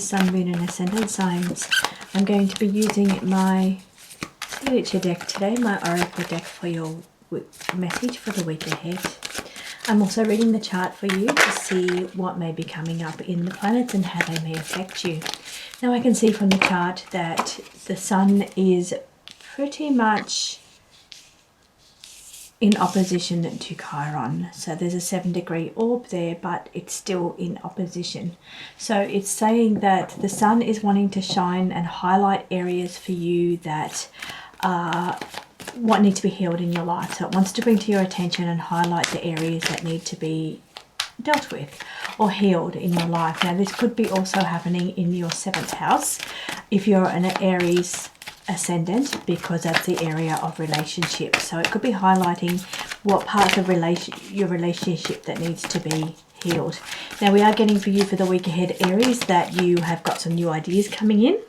Sun, Moon and Ascendant signs. I'm going to be using my signature deck today, my Oracle deck, for your message for the week ahead. I'm also reading the chart for you to see what may be coming up in the planets and how they may affect you. Now I can see from the chart that the Sun is pretty much in opposition to Chiron. So there's a 7-degree orb there, but it's still in opposition. So it's saying that the Sun is wanting to shine and highlight areas for you that what need to be healed in your life. So it wants to bring to your attention and highlight the areas that need to be dealt with or healed in your life. Now this could be also happening in your 7th house if you're an Aries ascendant, because that's the area of relationships. So it could be highlighting what parts of your relationship that needs to be healed. Now we are getting for you for the week ahead, Aries, that you have got some new ideas coming in.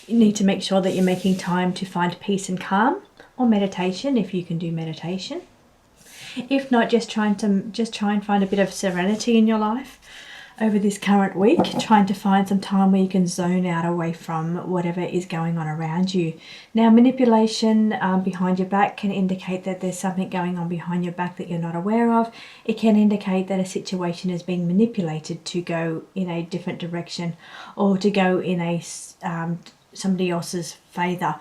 You need to make sure that you're making time to find peace and calm, or meditation if you can do meditation. If not, just try and find a bit of serenity in your life over this current week, trying to find some time where you can zone out away from whatever is going on around you. Now manipulation behind your back can indicate that there's something going on behind your back that you're not aware of. It can indicate that a situation is being manipulated to go in a different direction or to go in a somebody else's favour.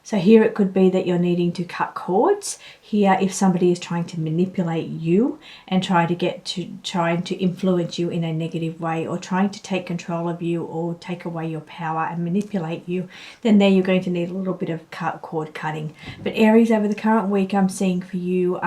So here it could be that you're needing to cut cords. Here, if somebody is trying to manipulate you and trying to influence you in a negative way, or trying to take control of you or take away your power and manipulate you, then there you're going to need a little bit of cord cutting. But Aries, over the current week, I'm seeing for you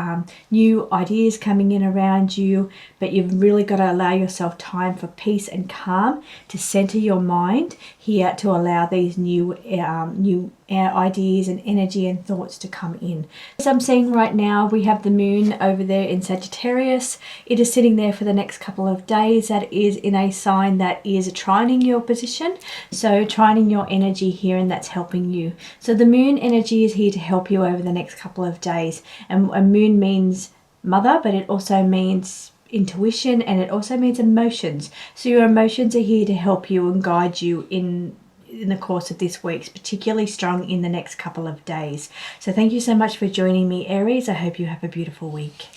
new ideas coming in around you, but you've really got to allow yourself time for peace and calm to center your mind here to allow these new ideas and energy and thoughts to come in. As I'm seeing right now, we have the moon over there in Sagittarius. It is sitting there for the next couple of days. That is in a sign that is trining your position, so trining your energy here, and that's helping you. So the moon energy is here to help you over the next couple of days, and a moon means mother, but it also means intuition, and it also means emotions. So your emotions are here to help you and guide you in the course of this week, particularly strong in the next couple of days. So thank you so much for joining me, Aries. I hope you have a beautiful week.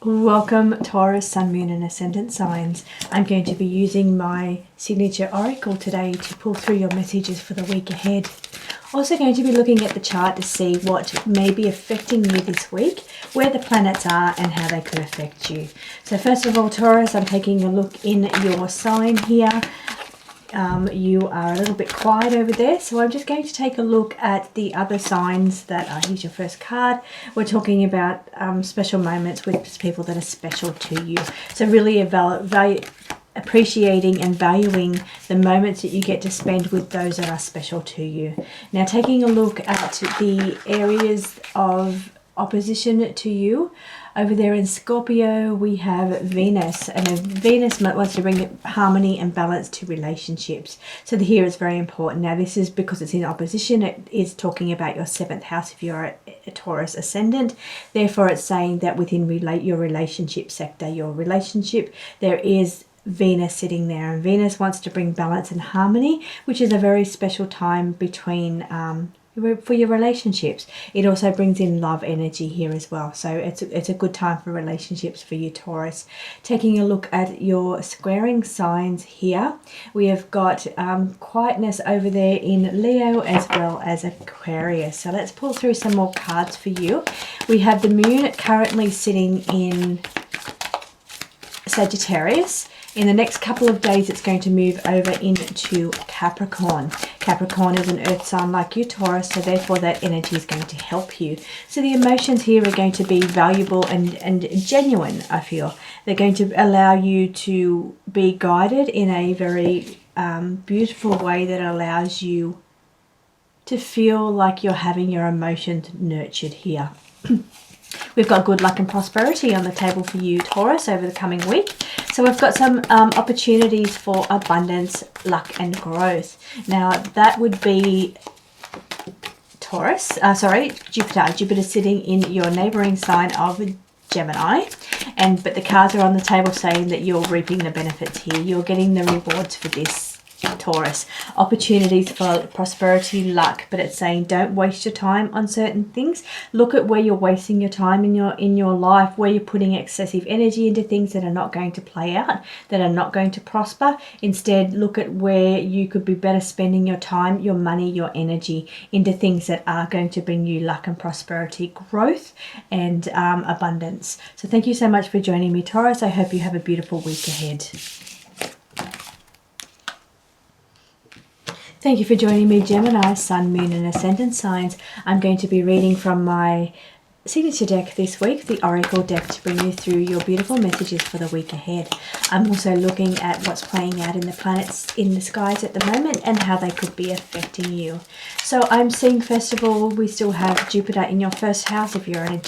Welcome, Taurus, Sun, Moon and Ascendant signs. I'm going to be using my signature oracle today to pull through your messages for the week ahead. Also going to be looking at the chart to see what may be affecting you this week, where the planets are and how they could affect you. So first of all, Taurus, I'm taking a look in your sign here. You are a little bit quiet over there, so I'm just going to take a look at the other signs that are, here's your first card. We're talking about special moments with people that are special to you. So really appreciating and valuing the moments that you get to spend with those that are special to you. Now taking a look at the areas of opposition to you. Over there in Scorpio, we have Venus, and Venus wants to bring harmony and balance to relationships. So here is very important. Now this is because it's in opposition. It is talking about your 7th house if you're a Taurus ascendant. Therefore, it's saying that within your relationship sector, your relationship, there is Venus sitting there, and Venus wants to bring balance and harmony, which is a very special time between for your relationships. It also brings in love energy here as well, so it's a good time for relationships for you, Taurus. Taking a look at your squaring signs here, we have got quietness over there in Leo as well as Aquarius. So let's pull through some more cards for you. We have the moon currently sitting in Sagittarius. In the next couple of days, it's going to move over into Capricorn. Capricorn is an earth sign like you, Taurus, so therefore that energy is going to help you. So the emotions here are going to be valuable and genuine, I feel. They're going to allow you to be guided in a very beautiful way that allows you to feel like you're having your emotions nurtured here. We've got good luck and prosperity on the table for you, Taurus, over the coming week. So we've got some opportunities for abundance, luck and growth. Now that would be Jupiter. Jupiter sitting in your neighboring sign of Gemini, but the cards are on the table saying that you're reaping the benefits here. You're getting the rewards for this, Taurus. Opportunities for prosperity, luck, but it's saying don't waste your time on certain things. Look at where you're wasting your time in your life, where you're putting excessive energy into things that are not going to play out, that are not going to prosper. Instead, look at where you could be better spending your time, your money, your energy into things that are going to bring you luck and prosperity, growth and abundance. So thank you so much for joining me, Taurus. I hope you have a beautiful week ahead. Thank you for joining me, Gemini, Sun, Moon and Ascendant signs. I'm going to be reading from my signature deck this week, the Oracle deck, to bring you through your beautiful messages for the week ahead. I'm also looking at what's playing out in the planets in the skies at the moment and how they could be affecting you. So I'm seeing, first of all, we still have Jupiter in your first house if you're an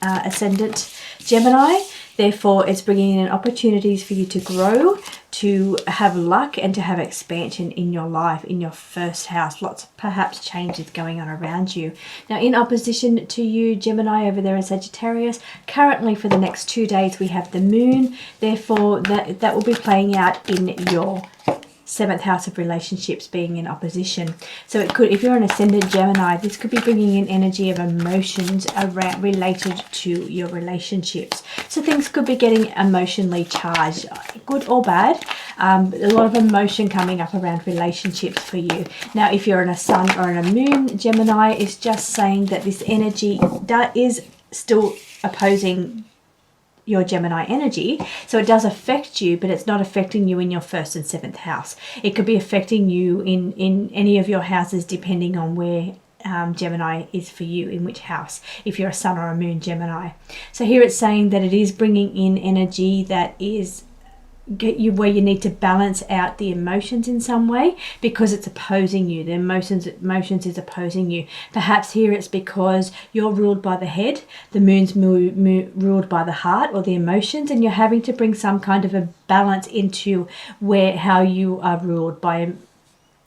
ascendant Gemini. Therefore, it's bringing in opportunities for you to grow, to have luck and to have expansion in your life, in your first house. Lots of perhaps changes going on around you. Now, in opposition to you, Gemini, over there in Sagittarius, currently for the next 2 days we have the moon. Therefore, that will be playing out in your 7th house of relationships, being in opposition. So it could, if you're an ascendant Gemini, this could be bringing in energy of emotions around related to your relationships. So things could be getting emotionally charged, good or bad. A lot of emotion coming up around relationships for you. Now, if you're in a sun or in a moon Gemini, it's just saying that this energy that is still opposing your Gemini energy, so it does affect you, but it's not affecting you in your 1st and 7th house. It could be affecting you in any of your houses depending on where Gemini is for you, in which house, if you're a sun or a moon Gemini. So here it's saying that it is bringing in energy that is where you need to balance out the emotions in some way, because it's opposing you. The emotions is opposing you. Perhaps here it's because you're ruled by the head, the moon's ruled by the heart or the emotions, and you're having to bring some kind of a balance into how you are ruled by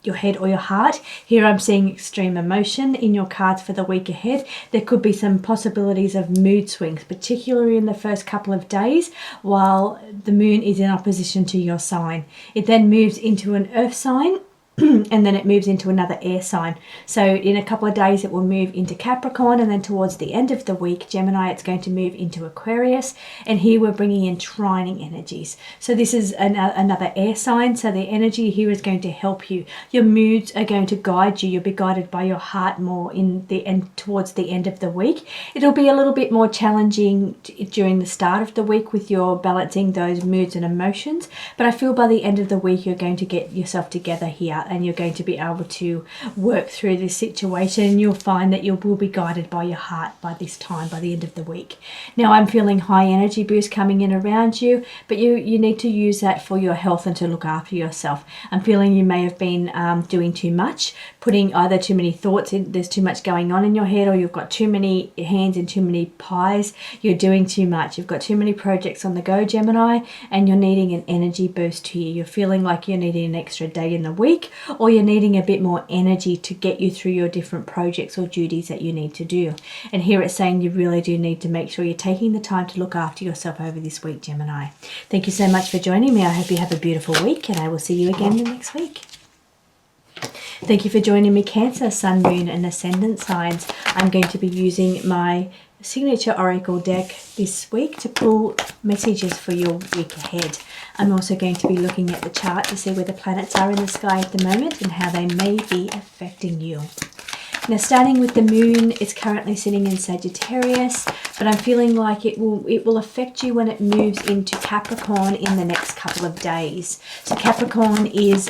your head or your heart. Here I'm seeing extreme emotion in your cards for the week ahead. There could be some possibilities of mood swings, particularly in the first couple of days while the moon is in opposition to your sign. It then moves into an earth sign and then it moves into another air sign. So in a couple of days it will move into Capricorn, and then towards the end of the week, Gemini, it's going to move into Aquarius, and here we're bringing in trining energies. So this is another air sign, so the energy here is going to help you. Your moods are going to guide you. You'll be guided by your heart more in the end, towards the end of the week. It'll be a little bit more challenging during the start of the week with your balancing those moods and emotions, but I feel by the end of the week you're going to get yourself together here, and you're going to be able to work through this situation, and you'll find that you will be guided by your heart by this time, by the end of the week. Now, I'm feeling high energy boost coming in around you, but you need to use that for your health and to look after yourself. I'm feeling you may have been doing too much, putting either too many thoughts in, there's too much going on in your head, or you've got too many hands in too many pies. You're doing too much. You've got too many projects on the go, Gemini, and you're needing an energy boost here. You're feeling like you're needing an extra day in the week, or you're needing a bit more energy to get you through your different projects or duties that you need to do. And here it's saying you really do need to make sure you're taking the time to look after yourself over this week, Gemini. Thank you so much for joining me. I hope you have a beautiful week, and I will see you again next week. Thank you for joining me, Cancer, Sun, Moon and Ascendant signs. I'm going to be using my signature oracle deck this week to pull messages for your week ahead. I'm also going to be looking at the chart to see where the planets are in the sky at the moment and how they may be affecting you. Now, starting with the moon, it's currently sitting in Sagittarius, but I'm feeling like it will affect you when it moves into Capricorn in the next couple of days. So Capricorn is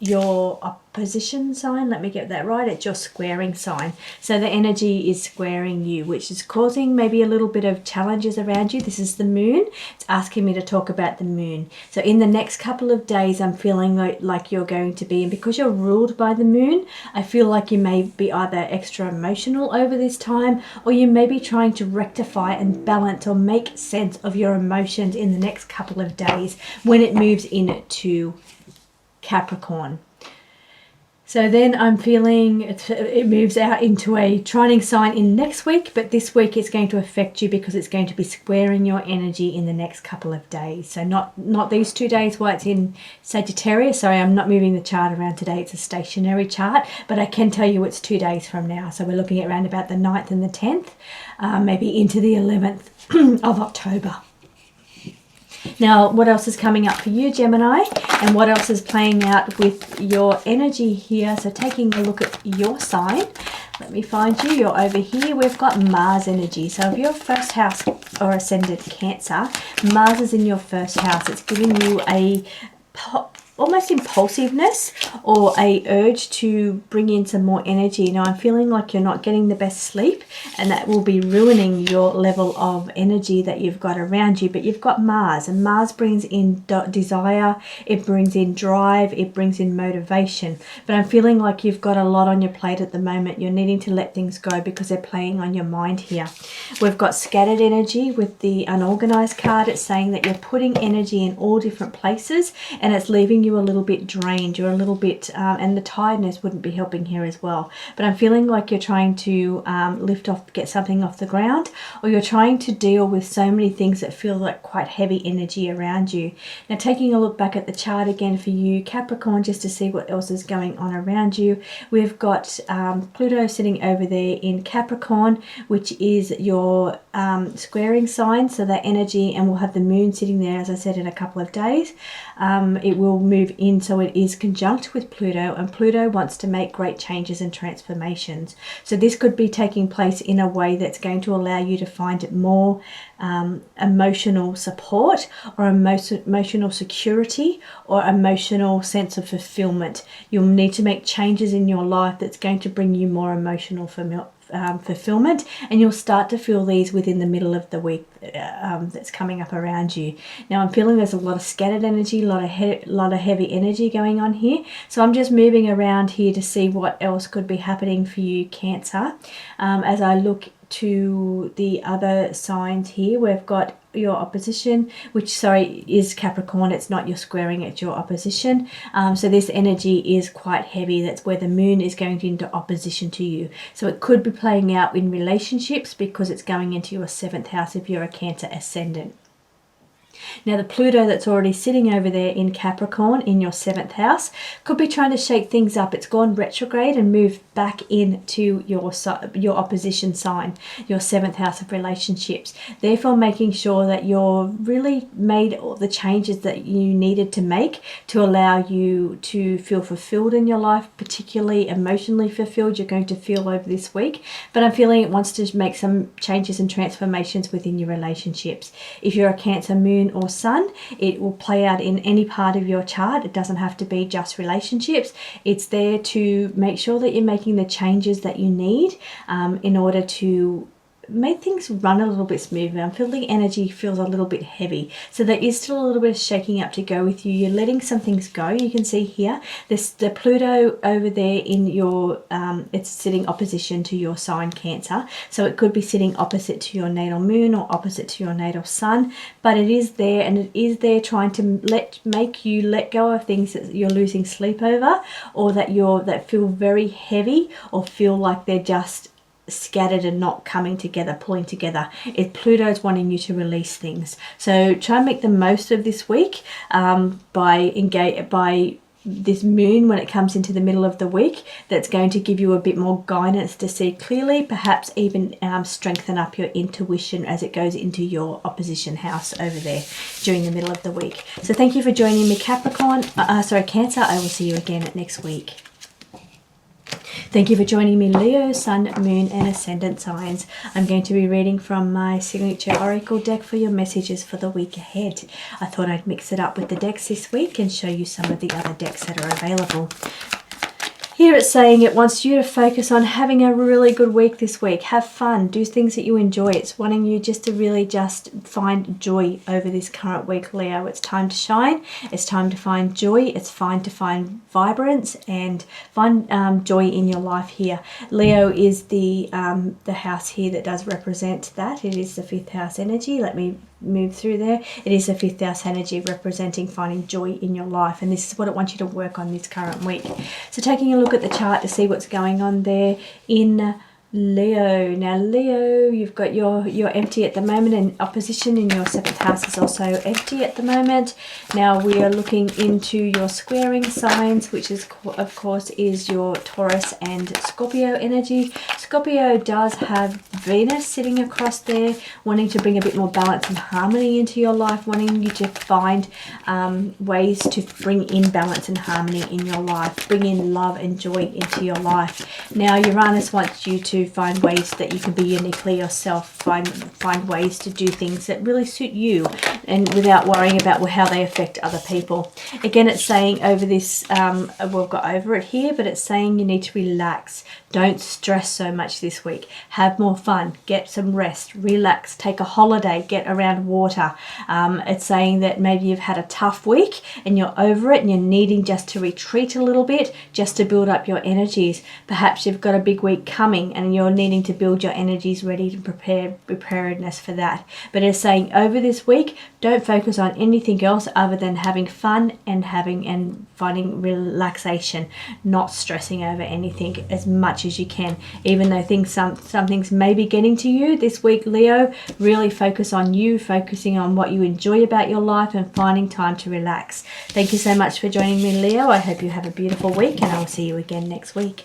your opposition sign. Let me get that right. It's your squaring sign. So the energy is squaring you, which is causing maybe a little bit of challenges around you. This is the moon. It's asking me to talk about the moon. So in the next couple of days, I'm feeling like you're going to be, and because you're ruled by the moon, I feel like you may be either extra emotional over this time, or you may be trying to rectify and balance or make sense of your emotions in the next couple of days when it moves into Capricorn. So then I'm feeling it moves out into a trining sign in next week, but this week it's going to affect you because it's going to be squaring your energy in the next couple of days. So not these 2 days while it's in Sagittarius. Sorry, I'm not moving the chart around today. It's a stationary chart, but I can tell you it's 2 days from now. So we're looking at around about the 9th and the 10th, maybe into the 11th of October. Now, what else is coming up for you, Gemini? And what else is playing out with your energy here? So taking a look at your sign. Let me find you. You're over here. We've got Mars energy. So if you're first house or ascendant Cancer, Mars is in your first house. It's giving you a almost impulsiveness or a urge to bring in some more energy. Now I'm feeling like you're not getting the best sleep, and that will be ruining your level of energy that you've got around you. But you've got Mars, and Mars brings in desire, it brings in drive, it brings in motivation. But I'm feeling like you've got a lot on your plate at the moment. You're needing to let things go because they're playing on your mind here. We've got scattered energy with the unorganized card. It's saying that you're putting energy in all different places, and it's leaving you a little bit drained. You're a little bit and the tiredness wouldn't be helping here as well. But I'm feeling like you're trying to lift off, get something off the ground, or you're trying to deal with so many things that feel like quite heavy energy around you. Now taking a look back at the chart again for you, Capricorn, just to see what else is going on around you. We've got Pluto sitting over there in Capricorn, which is your squaring sign, so that energy, and we'll have the moon sitting there, as I said, in a couple of days. It will move in, so it is conjunct with Pluto, and Pluto wants to make great changes and transformations. So this could be taking place in a way that's going to allow you to find more emotional support, or emotional security, or emotional sense of fulfillment. You'll need to make changes in your life that's going to bring you more emotional fulfillment, and you'll start to feel these within the middle of the week that's coming up around you. Now I'm feeling there's a lot of scattered energy, a lot of heavy energy going on here. So I'm just moving around here to see what else could be happening for you, Cancer. As I look to the other signs here, we've got your opposition, which is Capricorn. It's not your squaring, it's your opposition. So this energy is quite heavy. That's where the moon is going into opposition to you. So it could be playing out in relationships because it's going into your 7th house if you're a Cancer ascendant. Now the Pluto that's already sitting over there in Capricorn in your 7th house could be trying to shake things up. It's gone retrograde and moved back into your opposition sign, your 7th house of relationships. Therefore making sure that you're really made all the changes that you needed to make to allow you to feel fulfilled in your life, particularly emotionally fulfilled. You're going to feel over this week, but I'm feeling it wants to make some changes and transformations within your relationships. If you're a Cancer moon or sun, it will play out in any part of your chart. It doesn't have to be just relationships. It's there to make sure that you're making the changes that you need in order to make things run a little bit smoother. I'm feeling the energy feels a little bit heavy, so there is still a little bit of shaking up to go with you. You're letting some things go. You can see here the Pluto over there in your it's sitting opposition to your sign Cancer, so it could be sitting opposite to your natal moon or opposite to your natal sun, but it is there, and it is there trying to make you let go of things that you're losing sleep over, or that feel very heavy, or feel like they're just scattered and not coming together, pulling together. Pluto's wanting you to release things. So try and make the most of this week by this moon when it comes into the middle of the week. That's going to give you a bit more guidance to see clearly, perhaps even strengthen up your intuition as it goes into your opposition house over there during the middle of the week. So thank you for joining me, Capricorn. Cancer. I will see you again next week. Thank you for joining me, Leo, Sun, Moon and Ascendant signs. I'm going to be reading from my signature oracle deck for your messages for the week ahead. I thought I'd mix it up with the decks this week and show you some of the other decks that are available. Here it's saying it wants you to focus on having a really good week this week. Have fun. Do things that you enjoy. It's wanting you just to really just find joy over this current week, Leo. It's time to shine. It's time to find joy. It's fine to find vibrance and find joy in your life here. Leo is the house here that does represent that. It is the 5th house energy. Let me move through there. It is the 5th house energy representing finding joy in your life, and this is what it wants you to work on this current week. So taking a look look at the chart to see what's going on there in Leo. Now Leo, you've got you're empty at the moment, and opposition in your 7th house is also empty at the moment. Now we are looking into your squaring signs, which is of course is your Taurus and Scorpio energy. Scorpio does have Venus sitting across there, wanting to bring a bit more balance and harmony into your life, wanting you to find ways to bring in balance and harmony in your life, bring in love and joy into your life. Now Uranus wants you to find ways that you can be uniquely yourself, find ways to do things that really suit you, and without worrying about how they affect other people. Again, it's saying over this, we've got over it here, but it's saying you need to relax. Don't stress so much this week. Have more fun. Get some rest. Relax. Take a holiday. Get around water. It's saying that maybe you've had a tough week and you're over it and you're needing just to retreat a little bit, just to build up your energies. Perhaps you've got a big week coming and you're needing to build your energies ready to preparedness for that. But it's saying over this week, don't focus on anything else other than having fun and finding relaxation, not stressing over anything as much as you can. Even though some things may be getting to you this week, Leo, really focus on you, focusing on what you enjoy about your life and finding time to relax. Thank you so much for joining me, Leo. I hope you have a beautiful week, and I will see you again next week.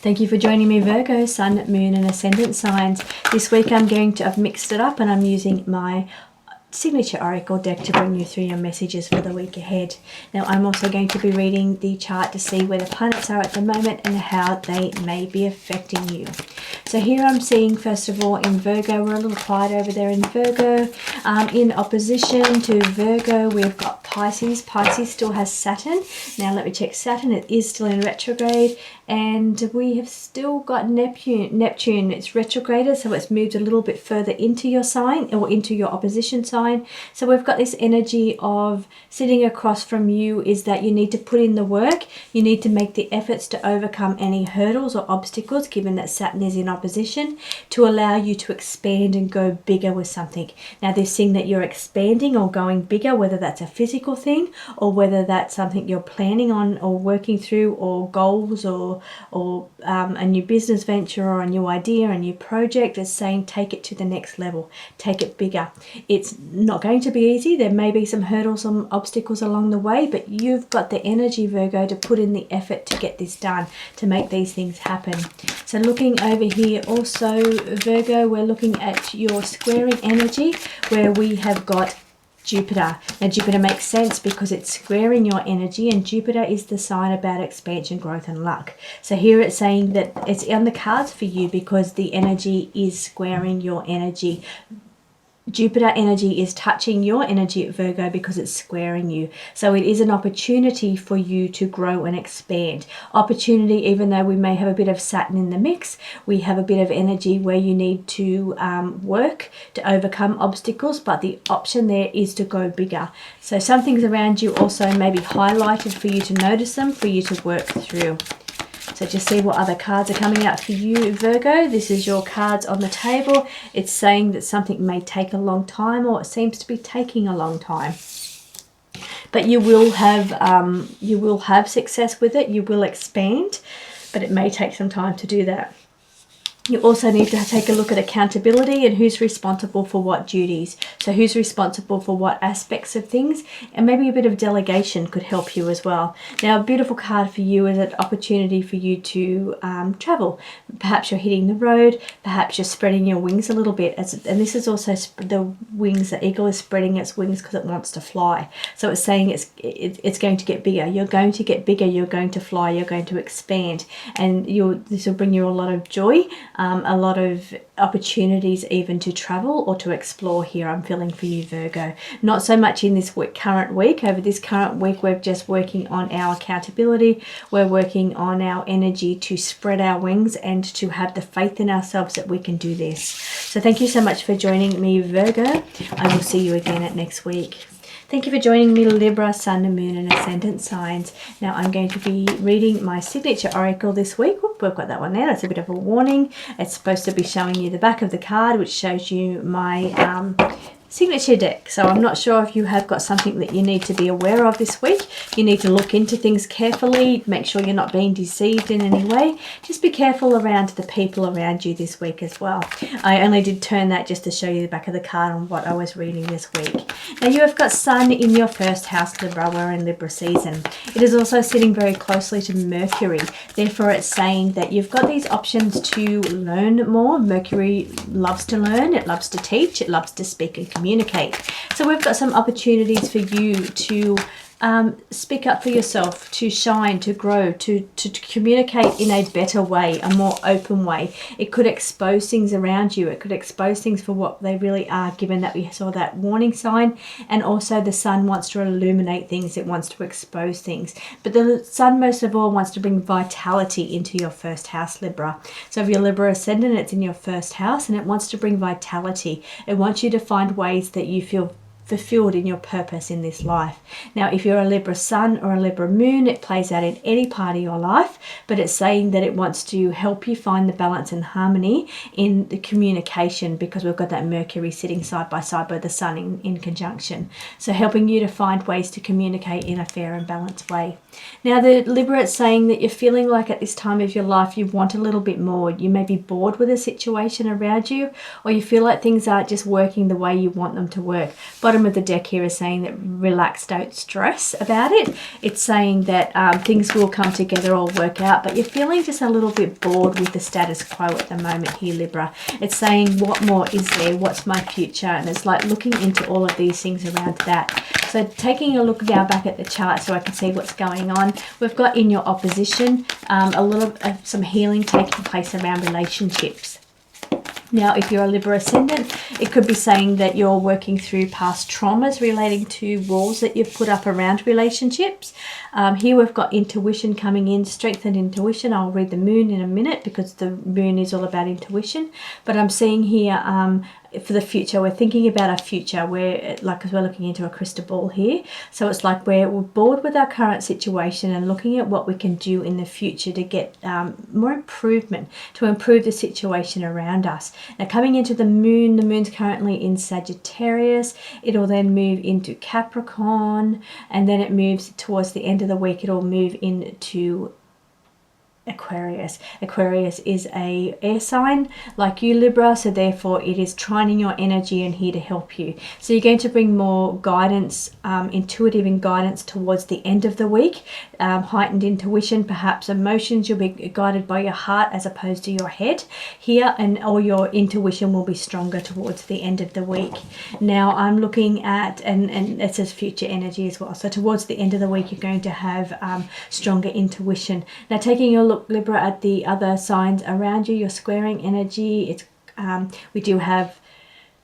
Thank you for joining me, Virgo, Sun, Moon and Ascendant signs. This week I've mixed it up and I'm using my signature oracle deck to bring you through your messages for the week ahead. Now I'm also going to be reading the chart to see where the planets are at the moment and how they may be affecting you. So here I'm seeing, first of all, in Virgo, we're a little quiet over there in Virgo. In opposition to Virgo, we've got Pisces. Pisces still has Saturn. Now let me check Saturn. It is still in retrograde. And we have still got Neptune. It's retrograded, so it's moved a little bit further into your sign, or into your opposition sign. So we've got this energy of sitting across from you is that you need to put in the work. You need to make the efforts to overcome any hurdles or obstacles, given that Saturn is in opposition, to allow you to expand and go bigger with something. Now this thing that you're expanding or going bigger, whether that's a physical thing or whether that's something you're planning on or working through, or goals, or a new business venture or a new idea, a new project, is saying take it to the next level, take it bigger. It's not going to be easy. There may be some hurdles, some obstacles along the way, but you've got the energy, Virgo, to put in the effort to get this done, to make these things happen. So looking over here also, Virgo, we're looking at your squaring energy, where we have got Jupiter. Now Jupiter makes sense because it's squaring your energy, and Jupiter is the sign about expansion, growth and luck. So here it's saying that it's on the cards for you because the energy is squaring your energy. Jupiter energy is touching your energy at Virgo because it's squaring you. So it is an opportunity for you to grow and expand. Opportunity, even though we may have a bit of Saturn in the mix, we have a bit of energy where you need to work to overcome obstacles, but the option there is to go bigger. So some things around you also may be highlighted for you to notice them, for you to work through. So just see what other cards are coming out for you, Virgo. This is your cards on the table. It's saying that something may take a long time, or it seems to be taking a long time. But you will have success with it. You will expand, but it may take some time to do that. You also need to take a look at accountability and who's responsible for what duties. So who's responsible for what aspects of things, and maybe a bit of delegation could help you as well. Now a beautiful card for you is an opportunity for you to travel. Perhaps you're hitting the road, perhaps you're spreading your wings a little bit. And this is also the wings, the eagle is spreading its wings because it wants to fly. So it's saying it's going to get bigger. You're going to get bigger, you're going to fly, you're going to expand. And this will bring you a lot of joy. A lot of opportunities even to travel or to explore here, I'm feeling for you, Virgo. Not so much in this current week. Over this current week, we're just working on our accountability. We're working on our energy to spread our wings and to have the faith in ourselves that we can do this. So thank you so much for joining me, Virgo. I will see you again at next week. Thank you for joining me, Libra, Sun, Moon and Ascendant signs. Now I'm going to be reading my signature oracle this week. Whoop, we've got that one there. That's a bit of a warning. It's supposed to be showing you the back of the card, which shows you my signature deck. So I'm not sure if you have got something that you need to be aware of this week. You need to look into things carefully, make sure you're not being deceived in any way. Just be careful around the people around you this week as well. I only did turn that just to show you the back of the card on what I was reading this week. Now you have got Sun in your first house, Libra. We're in Libra season. It is also sitting very closely to Mercury. Therefore it's saying that you've got these options to learn more. Mercury loves to learn, it loves to teach, it loves to speak and communicate. So we've got some opportunities for you to speak up for yourself, to shine, to grow, to communicate in a better way, a more open way. It could expose things around you. It could expose things for what they really are, given that we saw that warning sign. And also the Sun wants to illuminate things. It wants to expose things. But the Sun most of all wants to bring vitality into your first house, Libra. So if you're Libra ascendant, it's in your first house and it wants to bring vitality. It wants you to find ways that you feel fulfilled in your purpose in this life. Now if you're a Libra Sun or a Libra Moon, it plays out in any part of your life, but it's saying that it wants to help you find the balance and harmony in the communication, because we've got that Mercury sitting side by side with the Sun in conjunction. So helping you to find ways to communicate in a fair and balanced way. Now the Libra, it's saying that you're feeling like at this time of your life you want a little bit more. You may be bored with a situation around you, or you feel like things aren't just working the way you want them to work. Bottom of the deck here is saying that relax, don't stress about it. It's saying that things will come together or work out, but you're feeling just a little bit bored with the status quo at the moment here, Libra. It's saying what more is there, what's my future, and it's like looking into all of these things around that. So taking a look now back at the chart so I can see what's going on, we've got in your opposition some healing taking place around relationships. Now, if you're a Libra ascendant, it could be saying that you're working through past traumas relating to walls that you've put up around relationships. Here we've got intuition coming in, strengthened intuition. I'll read the moon in a minute because the moon is all about intuition. But I'm seeing here for the future, we're thinking about our future, where because we're looking into a crystal ball here. So it's like we're bored with our current situation and looking at what we can do in the future to get more improvement, to improve the situation around us. Now coming into the moon's currently in Sagittarius. It'll then move into Capricorn, and then it moves towards the end of the week, it'll move into Aquarius. Aquarius is a air sign like you, Libra, so therefore it is trining your energy and here to help you. So you're going to bring more guidance, intuitive and guidance towards the end of the week, heightened intuition, perhaps emotions. You'll be guided by your heart as opposed to your head here, and all your intuition will be stronger towards the end of the week. Now I'm looking at, and it says future energy as well, so towards the end of the week you're going to have stronger intuition. Now taking a look, Libra, at the other signs around you, your squaring energy, it's we do have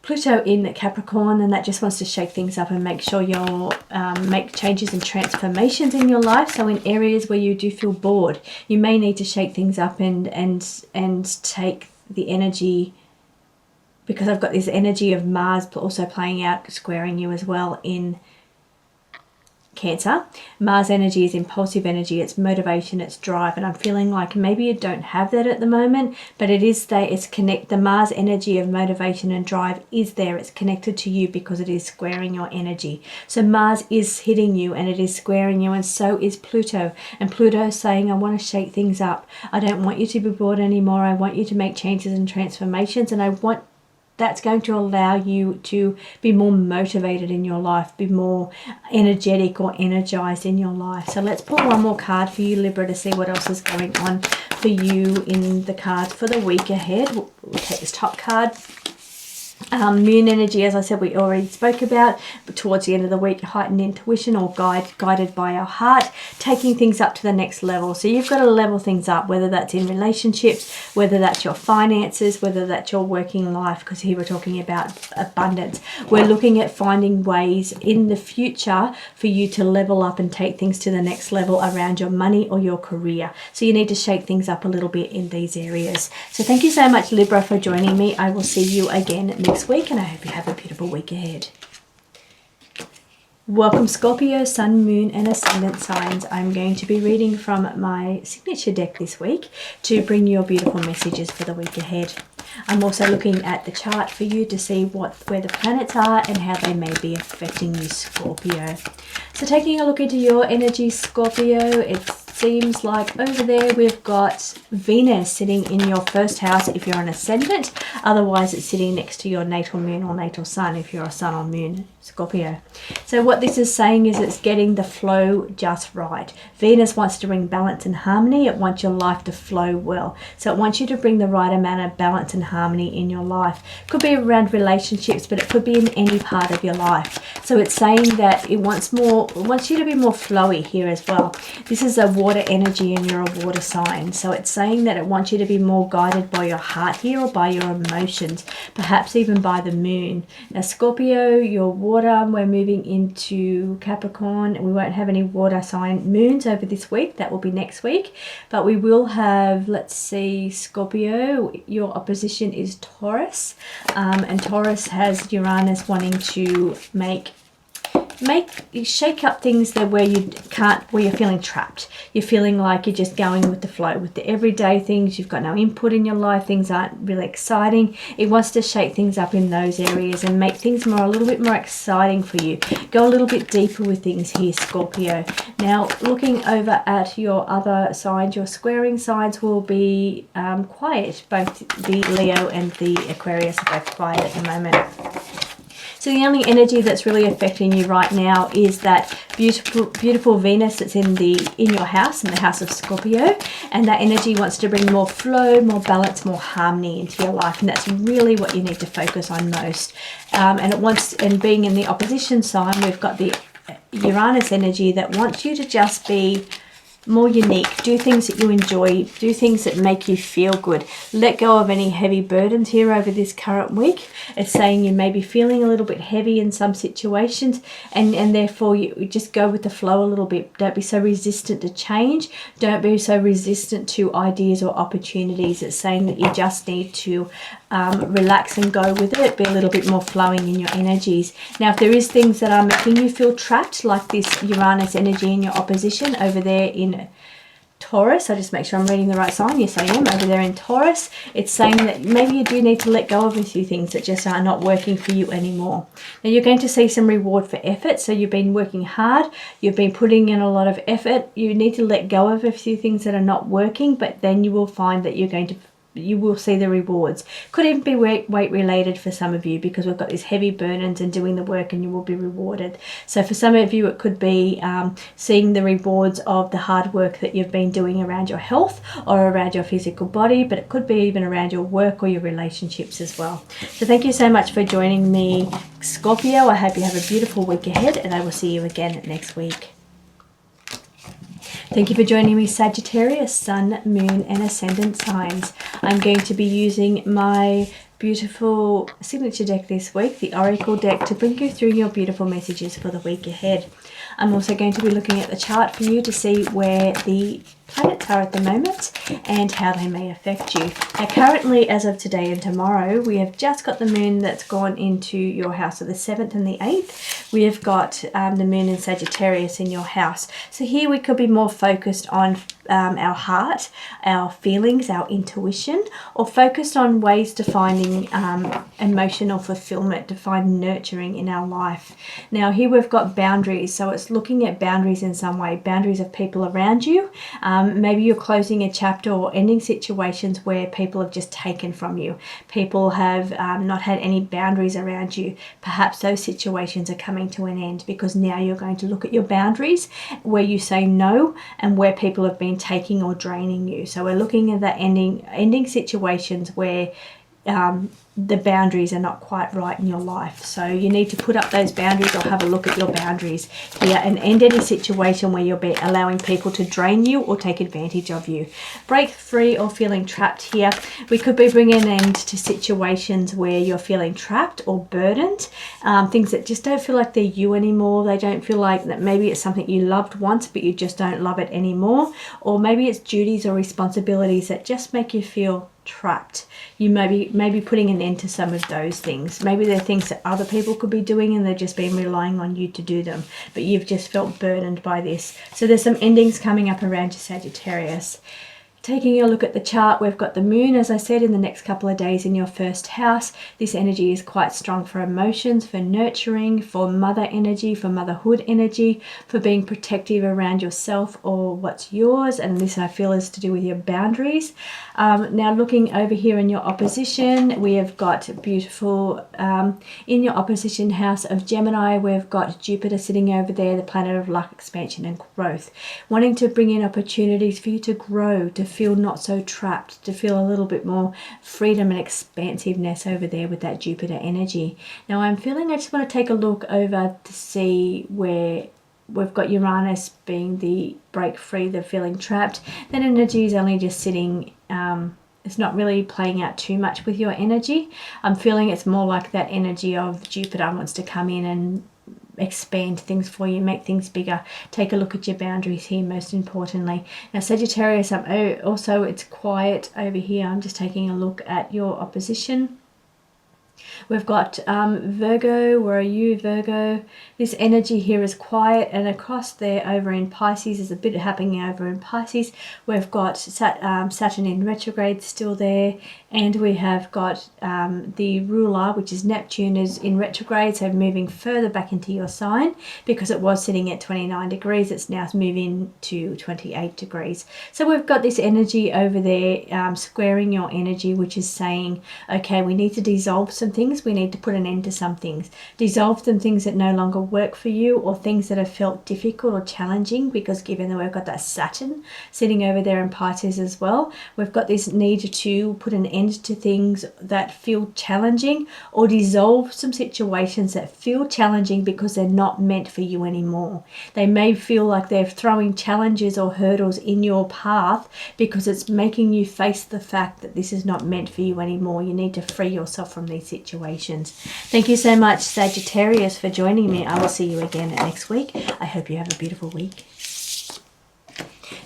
Pluto in Capricorn, and that just wants to shake things up and make sure you'll make changes and transformations in your life. So in areas where you do feel bored, you may need to shake things up and take the energy, because I've got this energy of Mars also playing out, squaring you as well in Cancer. Mars energy is impulsive energy, it's motivation, it's drive, and I'm feeling like maybe you don't have that at the moment, but it is there. It's the Mars energy of motivation and drive is there. It's connected to you because it is squaring your energy. So Mars is hitting you and it is squaring you, and so is Pluto. And Pluto is saying, I want to shake things up. I don't want you to be bored anymore. I want you to make changes and transformations, and I want that's going to allow you to be more motivated in your life, be more energetic or energized in your life. So let's pull one more card for you, Libra, to see what else is going on for you in the cards for the week ahead. We'll take this top card. Moon energy, as I said, we already spoke about, but towards the end of the week, heightened intuition or guided by our heart, taking things up to the next level. So you've got to level things up, whether that's in relationships, whether that's your finances, whether that's your working life, because here we're talking about abundance. We're looking at finding ways in the future for you to level up and take things to the next level around your money or your career. So you need to shake things up a little bit in these areas. So thank you so much, Libra, for joining me. I will see you again next week, and I hope you have a beautiful week ahead. Welcome, Scorpio, Sun, Moon and Ascendant signs. I'm going to be reading from my signature deck this week to bring your beautiful messages for the week ahead. I'm also looking at the chart for you to see where the planets are and how they may be affecting you, Scorpio. So taking a look into your energy, Scorpio, it seems like over there we've got Venus sitting in your first house if you're an ascendant. Otherwise it's sitting next to your natal moon or natal sun if you're a sun or moon, Scorpio. So what this is saying is it's getting the flow just right. Venus wants to bring balance and harmony. It wants your life to flow well. So it wants you to bring the right amount of balance and harmony in your life. Could be around relationships, but it could be in any part of your life. So it's saying that it wants you to be more flowy here as well. This is a water energy and you're a water sign. So it's saying that it wants you to be more guided by your heart here or by your emotions, perhaps even by the moon. Now Scorpio, your water, we're moving into Capricorn. We won't have any water sign moons over this week. That will be next week. But we will have, let's see, Scorpio, your opposition is Taurus. And Taurus has Uranus wanting to shake up things that where you're feeling trapped. You're feeling like you're just going with the flow with the everyday things. You've got no input in your life. Things aren't really exciting. It wants to shake things up in those areas and make things a little bit more exciting for you. Go a little bit deeper with things here, Scorpio. Now looking over at your other side, your squaring sides will be quiet. Both the Leo and the Aquarius are both quiet at the moment. So the only energy that's really affecting you right now is that beautiful Venus that's in your house, in the house of Scorpio, and that energy wants to bring more flow, more balance, more harmony into your life, and that's really what you need to focus on most. And being in the opposition sign, we've got the Uranus energy that wants you to just be more unique, do things that you enjoy, do things that make you feel good. Let go of any heavy burdens here over this current week. It's saying you may be feeling a little bit heavy in some situations, and therefore you just go with the flow a little bit. Don't be so resistant to change. Don't be so resistant to ideas or opportunities. It's saying that you just need to relax and go with it. Be a little bit more flowing in your energies. Now, if there is things that are making you feel trapped, like this Uranus energy in your opposition over there in Taurus, I just make sure I'm reading the right sign. Yes, I am. Over there in Taurus, it's saying that maybe you do need to let go of a few things that just are not working for you anymore. Now, you're going to see some reward for effort. So you've been working hard. You've been putting in a lot of effort. You need to let go of a few things that are not working, but then you will find that you will see the rewards. Could even be weight related for some of you, because we've got these heavy burdens and doing the work, and you will be rewarded. So for some of you it could be seeing the rewards of the hard work that you've been doing around your health or around your physical body, but it could be even around your work or your relationships as well. So thank you so much for joining me, Scorpio. I hope you have a beautiful week ahead, and I will see you again next week. Thank you for joining me, Sagittarius, Sun, Moon and Ascendant signs. I'm going to be using my beautiful signature deck this week, the Oracle deck, to bring you through your beautiful messages for the week ahead. I'm also going to be looking at the chart for you to see where the planets are at the moment and how they may affect you. Now currently, as of today and tomorrow, we have just got the moon that's gone into your house of the 7th and the 8th. We have got the moon in Sagittarius in your house. So here we could be more focused on our heart, our feelings, our intuition, or focused on ways to finding emotional fulfillment, to find nurturing in our life. Now here we've got boundaries, so it's looking at boundaries in some way, boundaries of people around you. Maybe you're closing a chapter or ending situations where people have just taken from you. People have not had any boundaries around you. Perhaps those situations are coming to an end, because now you're going to look at your boundaries where you say no and where people have been taking or draining you. So we're looking at that ending situations where the boundaries are not quite right in your life. So you need to put up those boundaries or have a look at your boundaries here and end any situation where you'll be allowing people to drain you or take advantage of you. Break free or feeling trapped here. We could be bringing an end to situations where you're feeling trapped or burdened. Things that just don't feel like they're you anymore. They don't feel like that. Maybe it's something you loved once but you just don't love it anymore. Or maybe it's duties or responsibilities that just make you feel trapped. You may be putting an end to some of those things. Maybe they're things that other people could be doing and they've just been relying on you to do them, but you've just felt burdened by this. So there's some endings coming up around your Sagittarius. Taking a look at the chart, we've got the moon, as I said, in the next couple of days in your first house. This energy is quite strong for emotions, for nurturing, for mother energy, for motherhood energy, for being protective around yourself or what's yours. And this, I feel, is to do with your boundaries. Now looking over here in your opposition, we have got beautiful, in your opposition house of Gemini, we've got Jupiter sitting over there, the planet of luck, expansion and growth, wanting to bring in opportunities for you to grow, to feel not so trapped, to feel a little bit more freedom and expansiveness over there with that Jupiter energy. Now I'm feeling, I just want to take a look over to see where we've got Uranus being the break free, the feeling trapped. That energy is only just sitting, it's not really playing out too much with your energy. I'm feeling it's more like that energy of Jupiter wants to come in and expand things for you, make things bigger. Take a look at your boundaries here, most importantly. Now Sagittarius, also it's quiet over here. I'm just taking a look at your opposition. We've got Virgo. Where are you, Virgo? This energy here is quiet, and across there over in Pisces, there's a bit happening over in Pisces. We've got Saturn in retrograde still there, and we have got the ruler, which is Neptune, is in retrograde, so moving further back into your sign, because it was sitting at 29 degrees. It's now moving to 28 degrees. So we've got this energy over there squaring your energy, which is saying, okay, we need to dissolve some things. We need to put an end to some things. Dissolve some things that no longer work for you, or things that have felt difficult or challenging, because given that we've got that Saturn sitting over there in Pisces as well, we've got this need to put an end to things that feel challenging, or dissolve some situations that feel challenging because they're not meant for you anymore. They may feel like they're throwing challenges or hurdles in your path because it's making you face the fact that this is not meant for you anymore. You need to free yourself from these situations. Thank you so much, Sagittarius, for joining me. I will see you again next week. I hope you have a beautiful week.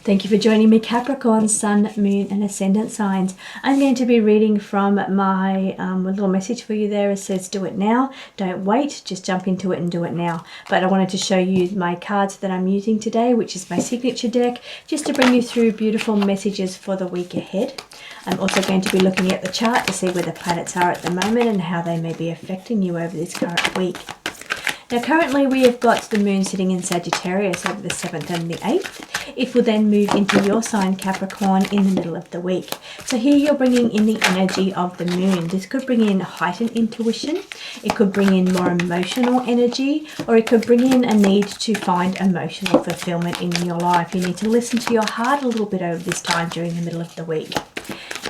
Thank you for joining me, Capricorn, Sun, Moon and Ascendant signs. I'm going to be reading from my little message for you there. It says, do it now. Don't wait. Just jump into it and do it now. But I wanted to show you my cards that I'm using today, which is my signature deck, just to bring you through beautiful messages for the week ahead. I'm also going to be looking at the chart to see where the planets are at the moment and how they may be affecting you over this current week. Now currently we have got the moon sitting in Sagittarius over the 7th and the 8th. It will then move into your sign, Capricorn, in the middle of the week. So here you're bringing in the energy of the moon. This could bring in heightened intuition. It could bring in more emotional energy, or it could bring in a need to find emotional fulfillment in your life. You need to listen to your heart a little bit over this time during the middle of the week.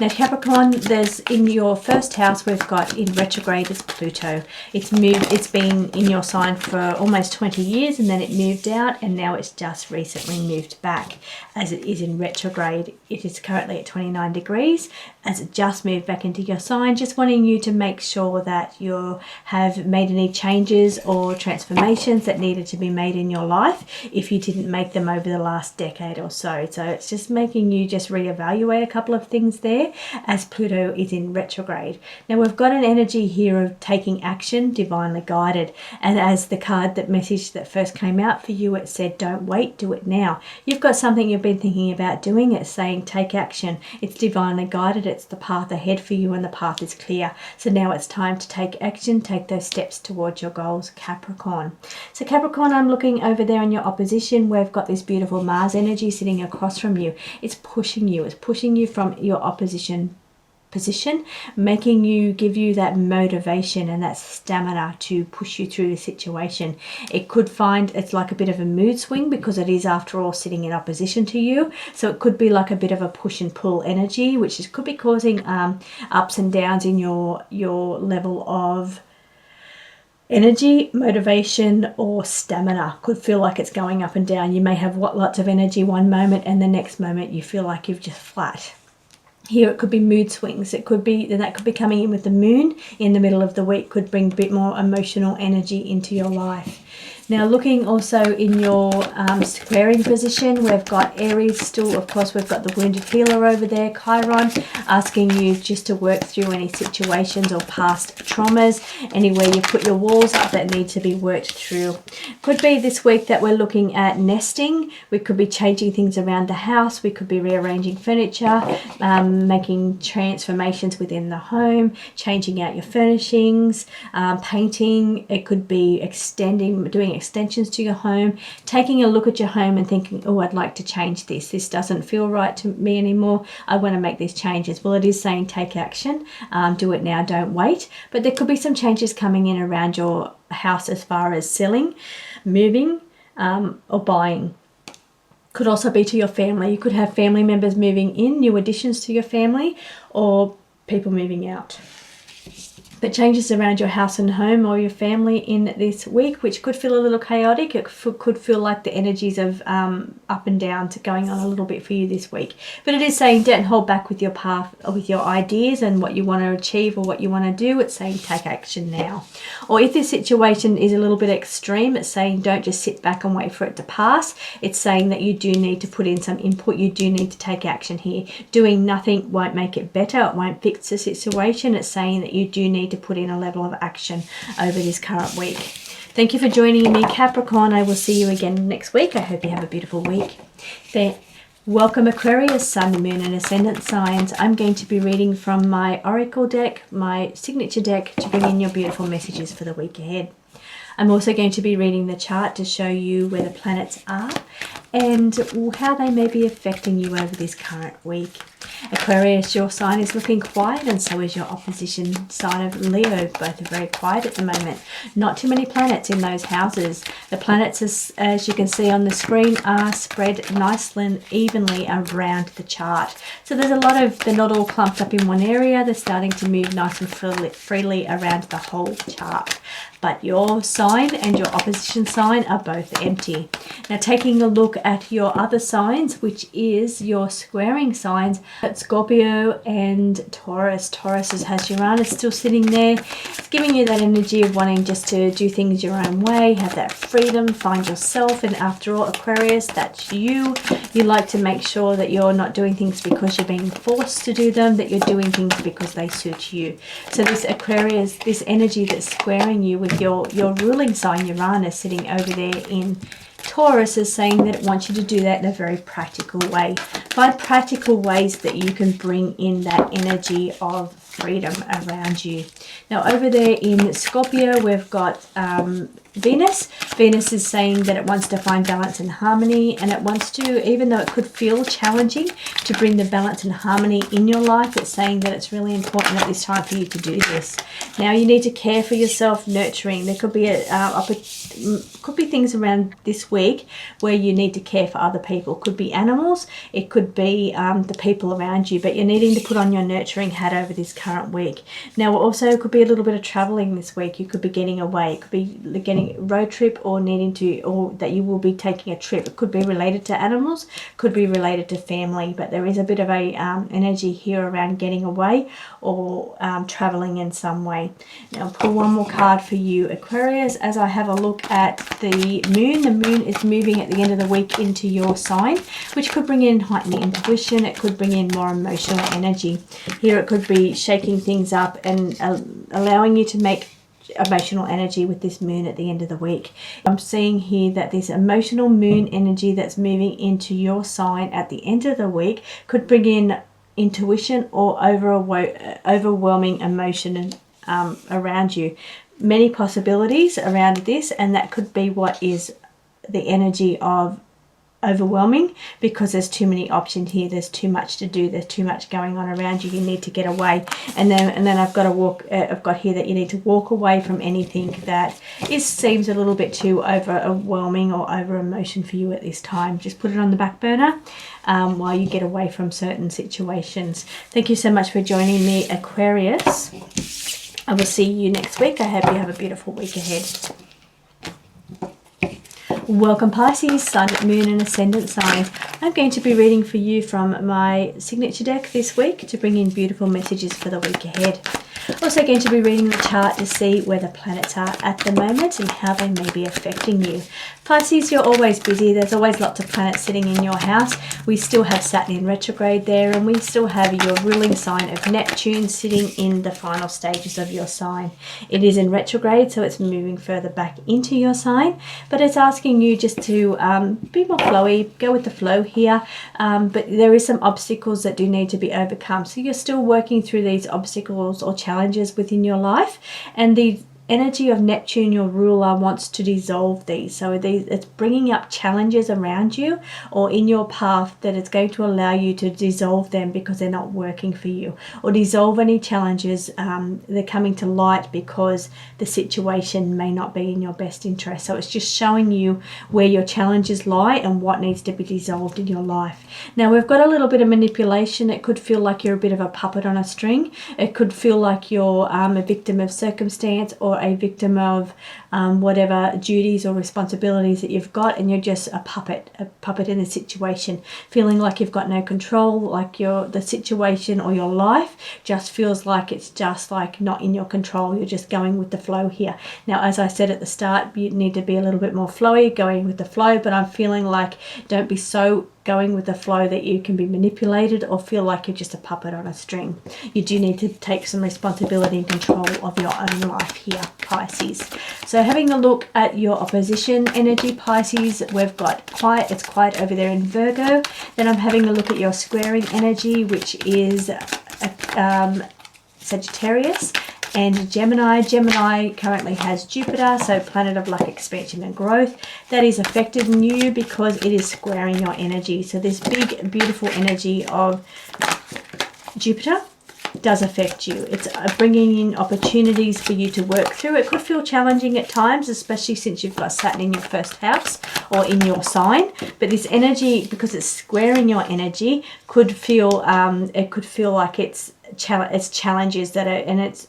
Now Capricorn, there's in your first house, we've got in retrograde is Pluto. It's been in your sign for almost 20 years, and then it moved out, and now it's just recently moved back as it is in retrograde. It is currently at 29 degrees as it just moved back into your sign, just wanting you to make sure that you have made any changes or transformations that needed to be made in your life if you didn't make them over the last decade or so. So it's just making you just reevaluate a couple of things there as Pluto is in retrograde. Now we've got an energy here of taking action, divinely guided, and as the card, that message that first came out for you, it said don't wait, do it now. You've got something you've been thinking about doing. It's saying take action. It's divinely guided. It's the path ahead for you, and the path is clear. So now it's time to take action, take those steps towards your goals, Capricorn. So Capricorn, I'm looking over there in your opposition. We've got this beautiful Mars energy sitting across from you. It's pushing you. It's pushing you from your opposition position, making you, give you that motivation and that stamina to push you through the situation. It could find it's like a bit of a mood swing because it is after all sitting in opposition to you, so it could be like a bit of a push and pull energy, which could be causing ups and downs in your level of energy, motivation or stamina. Could feel like it's going up and down. You may have lots of energy one moment, and the next moment you feel like you've just flat. Here it could be mood swings. It could be that could be coming in with the moon in the middle of the week, could bring a bit more emotional energy into your life. Now looking also in your squaring position, we've got Aries still, of course we've got the wounded healer over there, Chiron, asking you just to work through any situations or past traumas, anywhere you put your walls up that need to be worked through. Could be this week that we're looking at nesting. We could be changing things around the house, we could be rearranging furniture, making transformations within the home, changing out your furnishings, painting. It could be doing extensions to your home, taking a look at your home and thinking, oh, I'd like to change this. This doesn't feel right to me anymore. I want to make these changes. Well, it is saying take action. Do it now, don't wait. But there could be some changes coming in around your house as far as selling, moving, or buying. Could also be to your family. You could have family members moving in, new additions to your family, or people moving out. But changes around your house and home or your family in this week, which could feel a little chaotic. It could feel like the energies of up and down going on a little bit for you this week. But it is saying don't hold back with your path or with your ideas and what you want to achieve or what you want to do. It's saying take action now. Or if this situation is a little bit extreme, it's saying don't just sit back and wait for it to pass. It's saying that you do need to put in some input. You do need to take action here. Doing nothing won't make it better. It won't fix the situation. It's saying that you do need to put in a level of action over this current week. Thank you for joining me, Capricorn. I will see you again next week. I hope you have a beautiful week. Welcome Aquarius, Sun, Moon and Ascendant signs. I'm going to be reading from my Oracle deck, my signature deck, to bring in your beautiful messages for the week ahead. I'm also going to be reading the chart to show you where the planets are and how they may be affecting you over this current week. Aquarius, your sign is looking quiet, and so is your opposition sign of Leo. Both are very quiet at the moment. Not too many planets in those houses. The planets, as you can see on the screen, are spread nicely and evenly around the chart. So there's a lot of, they're not all clumped up in one area. They're starting to move nice and freely around the whole chart. But your sign and your opposition sign are both empty. Now taking a look at your other signs, which is your squaring signs, Scorpio and Taurus. Taurus has Uranus still sitting there. It's giving you that energy of wanting just to do things your own way, have that freedom, find yourself. And after all, Aquarius, that's you. You like to make sure that you're not doing things because you're being forced to do them, that you're doing things because they suit you. So this Aquarius, this energy that's squaring you with your ruling sign, Uranus, sitting over there in Taurus, is saying that it wants you to do that in a very practical way. Find practical ways that you can bring in that energy of freedom around you. Now over there in Scorpio, we've got Venus. Venus is saying that it wants to find balance and harmony, and it wants to, even though it could feel challenging to bring the balance and harmony in your life, it's saying that it's really important at this time for you to do this. Now you need to care for yourself, nurturing. There could be could be things around this week where you need to care for other people. Could be animals, it could be the people around you, but you're needing to put on your nurturing hat over this current week. Now also could be a little bit of traveling this week. You could be getting away. It could be getting a road trip, or needing to, or that you will be taking a trip. It could be related to animals, could be related to family, but there is a bit of a energy here around getting away or traveling in some way. Now I'll pull one more card for you, Aquarius, as I have a look at the moon. The moon is moving at the end of the week into your sign, which could bring in heightened intuition. It could bring in more emotional energy. Here it could be shaking things up and allowing you to make emotional energy with this moon at the end of the week. I'm seeing here that this emotional moon energy that's moving into your sign at the end of the week could bring in intuition or overwhelming emotion around you. Many possibilities around this, and that could be what is the energy of overwhelming, because there's too many options here. There's too much to do. There's too much going on around you. You need to get away. And then I've got here that you need to walk away from anything that seems a little bit too overwhelming or over emotion for you at this time. Just put it on the back burner while you get away from certain situations. Thank you so much for joining me, Aquarius. I will see you next week. I hope you have a beautiful week ahead. Welcome Pisces, Sun, Moon and Ascendant signs. I'm going to be reading for you from my signature deck this week to bring in beautiful messages for the week ahead. Also going to be reading the chart to see where the planets are at the moment and how they may be affecting you. Pisces, you're always busy. There's always lots of planets sitting in your house. We still have Saturn in retrograde there, and we still have your ruling sign of Neptune sitting in the final stages of your sign. It is in retrograde, so it's moving further back into your sign, but it's asking you just to be more flowy, go with the flow here, but there is some obstacles that do need to be overcome. So you're still working through these obstacles or challenges within your life, and the energy of Neptune, your ruler, wants to dissolve these. So it's bringing up challenges around you or in your path that it's going to allow you to dissolve them because they're not working for you, or dissolve any challenges. They're coming to light because the situation may not be in your best interest. So it's just showing you where your challenges lie and what needs to be dissolved in your life. Now we've got a little bit of manipulation. It could feel like you're a bit of a puppet on a string. It could feel like you're a victim of circumstance or a victim of whatever duties or responsibilities that you've got, and you're just a puppet in the situation, feeling like you've got no control, like the situation or your life just feels like it's just like not in your control. You're just going with the flow here. Now, as I said at the start, you need to be a little bit more flowy, going with the flow, but I'm feeling like don't be so going with the flow that you can be manipulated or feel like you're just a puppet on a string. You do need to take some responsibility and control of your own life here, Pisces. So having a look at your opposition energy, Pisces, we've got quiet. It's quiet over there in Virgo. Then I'm having a look at your squaring energy, which is Sagittarius and Gemini. Gemini currently has Jupiter, so planet of luck, expansion and growth. That is affecting you because it is squaring your energy. So this big, beautiful energy of Jupiter does affect you. It's bringing in opportunities for you to work through. It could feel challenging at times, especially since you've got Saturn in your first house or in your sign. But this energy, because it's squaring your energy, could feel it could feel like it's challenges that are, and it's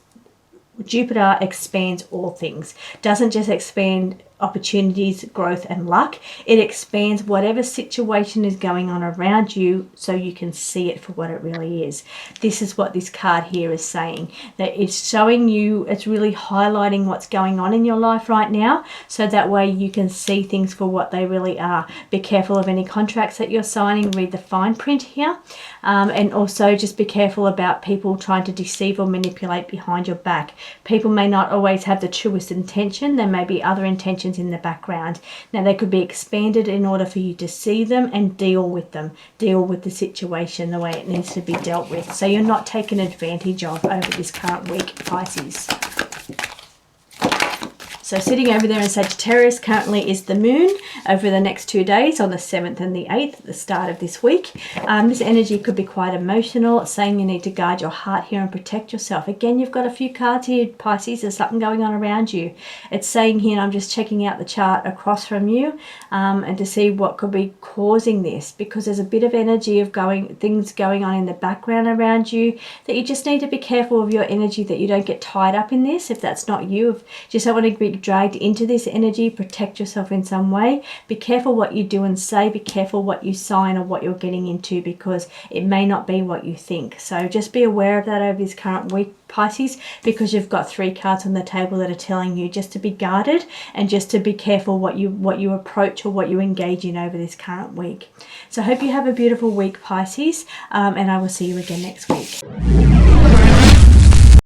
Jupiter expands all things. Doesn't just expand opportunities, growth and luck. It expands whatever situation is going on around you so you can see it for what it really is. This is what this card here is saying, that it's showing you, it's really highlighting what's going on in your life right now, so that way you can see things for what they really are. Be careful of any contracts that you're signing. Read the fine print here, and also just be careful about people trying to deceive or manipulate behind your back. People may not always have the truest intention. There may be other intentions in the background. Now they could be expanded in order for you to see them and deal with them, deal with the situation the way it needs to be dealt with, so you're not taken advantage of over this current week, Pisces. So sitting over there in Sagittarius currently is the moon over the next 2 days on the 7th and the 8th at the start of this week. This energy could be quite emotional. It's saying you need to guard your heart here and protect yourself. Again, you've got a few cards here, Pisces. There's something going on around you. It's saying here, and I'm just checking out the chart across from you and to see what could be causing this, because there's a bit of energy of things going on in the background around you that you just need to be careful of your energy, that you don't get tied up in this. If that's not you, if you just don't want to be dragged into this energy, protect yourself in some way. Be careful what you do and say. Be careful what you sign or what you're getting into, because it may not be what you think. So just be aware of that over this current week, Pisces, because you've got 3 cards on the table that are telling you just to be guarded and just to be careful what you approach or what you engage in over this current week. So I hope you have a beautiful week, Pisces, and I will see you again next week.